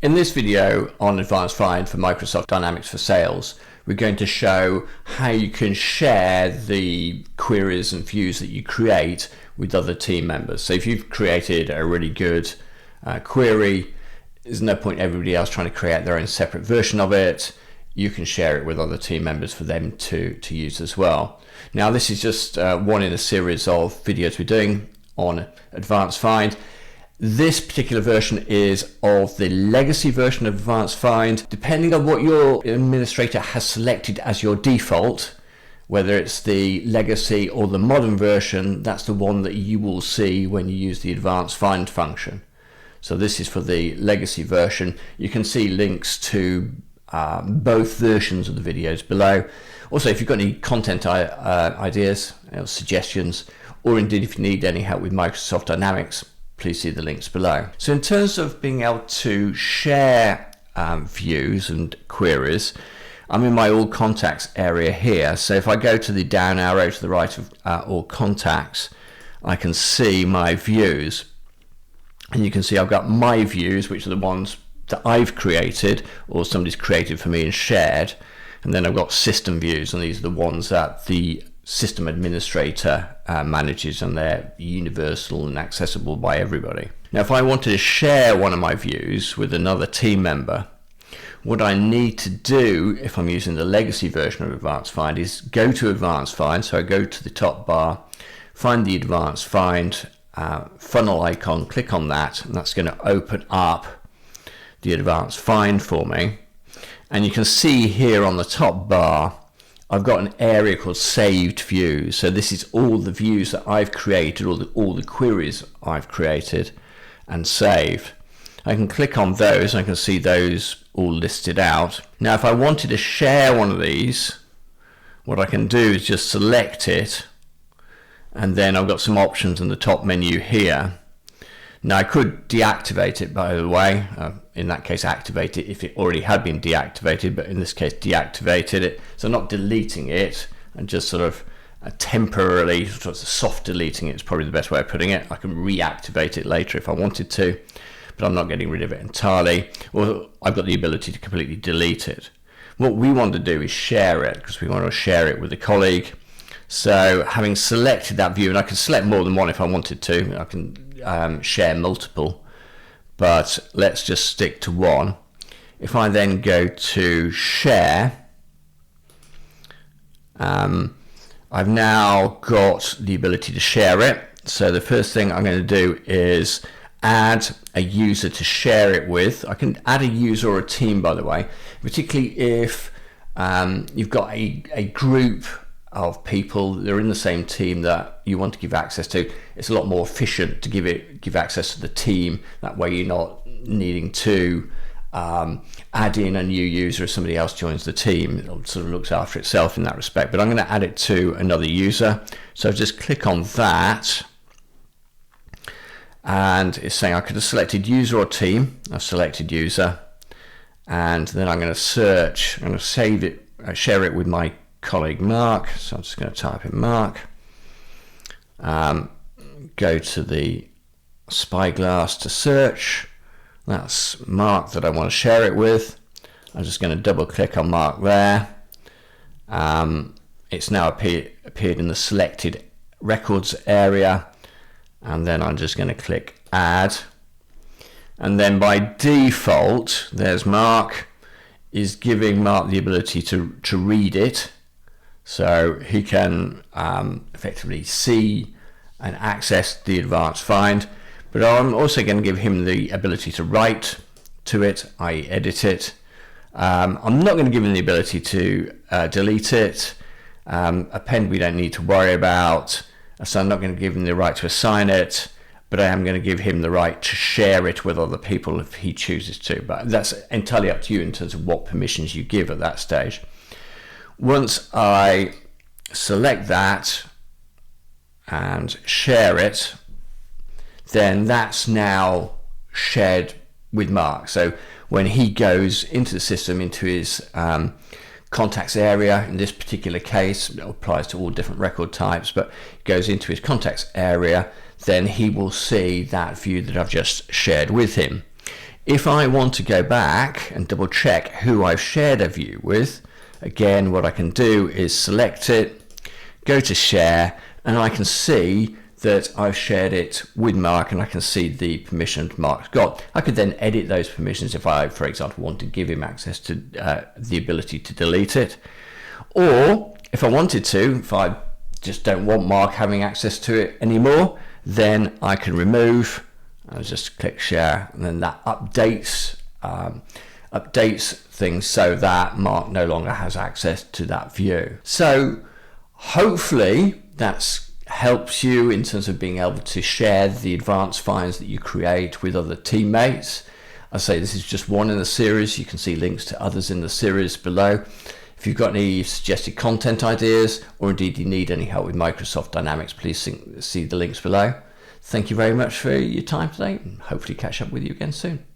In this video on Advanced Find for Microsoft Dynamics for Sales, we're going to show how you can share the queries and views that you create with other team members. So if you've created a really good query, there's no point everybody else trying to create their own separate version of it. You can share it with other team members for them to use as well. Now this is just one in a series of videos we're doing on Advanced Find. This particular version is of the legacy version of Advanced Find. Depending on what your administrator has selected as your default, whether it's the legacy or the modern version, that's the one that you will see when you use the Advanced Find function. So this is for the legacy version. You can see links to both versions of the videos below. Also, if you've got any content ideas, suggestions, or indeed if you need any help with Microsoft Dynamics, please see the links below. So in terms of being able to share views and queries, I'm in my All Contacts area here. So if I go to the down arrow to the right of All Contacts, I can see my views. And you can see I've got my views, which are the ones that I've created or somebody's created for me and shared. And then I've got system views, and these are the ones that the system administrator manages, and they're universal and accessible by everybody. Now if I wanted to share one of my views with another team member, what I need to do if I'm using the legacy version of Advanced Find is go to Advanced Find. So I go to the top bar, find the Advanced Find funnel icon, click on that, and that's going to open up the Advanced Find for me. And you can see here on the top bar I've got an area called Saved Views. So this is all the views that I've created, all the queries I've created and saved. I can click on those and I can see those all listed out. Now if I wanted to share one of these, what I can do is just select it, and then I've got some options in the top menu here. Now I could deactivate it, by the way, in that case activate it if it already had been deactivated, but in this case deactivated it. So not deleting it, and just sort of temporarily sort of soft deleting it is probably the best way of putting it. I can reactivate it later if I wanted to, but I'm not getting rid of it entirely. Or I've got the ability to completely delete it. What we want to do is share it, because we want to share it with a colleague. So having selected that view, and I can select more than one if I wanted to, I can share multiple, but let's just stick to one. If I then go to share, I've now got the ability to share it. So the first thing I'm going to do is add a user to share it with. I can add a user or a team, by the way, particularly if you've got a group of people that are in the same team that you want to give access to. It's a lot more efficient to give access to the team. That way you're not needing to add in a new user if somebody else joins the team. It sort of looks after itself in that respect, but I'm going to add it to another user. So just click on that, and it's saying I could have selected user or team. I've selected user, and then I'm going to search, I'm going to save it, share it with my colleague Mark. So I'm just going to type in Mark, go to the spyglass to search. That's Mark that I want to share it with. I'm just going to double click on Mark there. It's now appeared in the selected records area, and then I'm just going to click add, and then by default there's Mark, is giving Mark the ability to read it. So he can effectively see and access the Advanced Find, but I'm also going to give him the ability to write to it, i.e. edit it. I'm not going to give him the ability to delete it. Append we don't need to worry about, so I'm not going to give him the right to assign it, but I am going to give him the right to share it with other people if he chooses to. But that's entirely up to you in terms of what permissions you give at that stage. Once I select that and share it, then that's now shared with Mark. So when he goes into the system, into his contacts area, in this particular case, it applies to all different record types, but goes into his contacts area, then he will see that view that I've just shared with him. If I want to go back and double check who I've shared a view with, again, what I can do is select it, go to share, and I can see that I've shared it with Mark, and I can see the permissions Mark's got. I could then edit those permissions if I, for example, want to give him access to the ability to delete it. Or if I wanted to, if I just don't want Mark having access to it anymore, then I can remove. I'll just click share, and then that updates things so that Mark no longer has access to that view. So hopefully that's helps you in terms of being able to share the advanced finds that you create with other teammates. I say this is just one in the series. You can see links to others in the series below. If you've got any suggested content ideas, or indeed you need any help with Microsoft Dynamics, please see the links below. Thank you very much for your time today, and hopefully catch up with you again soon.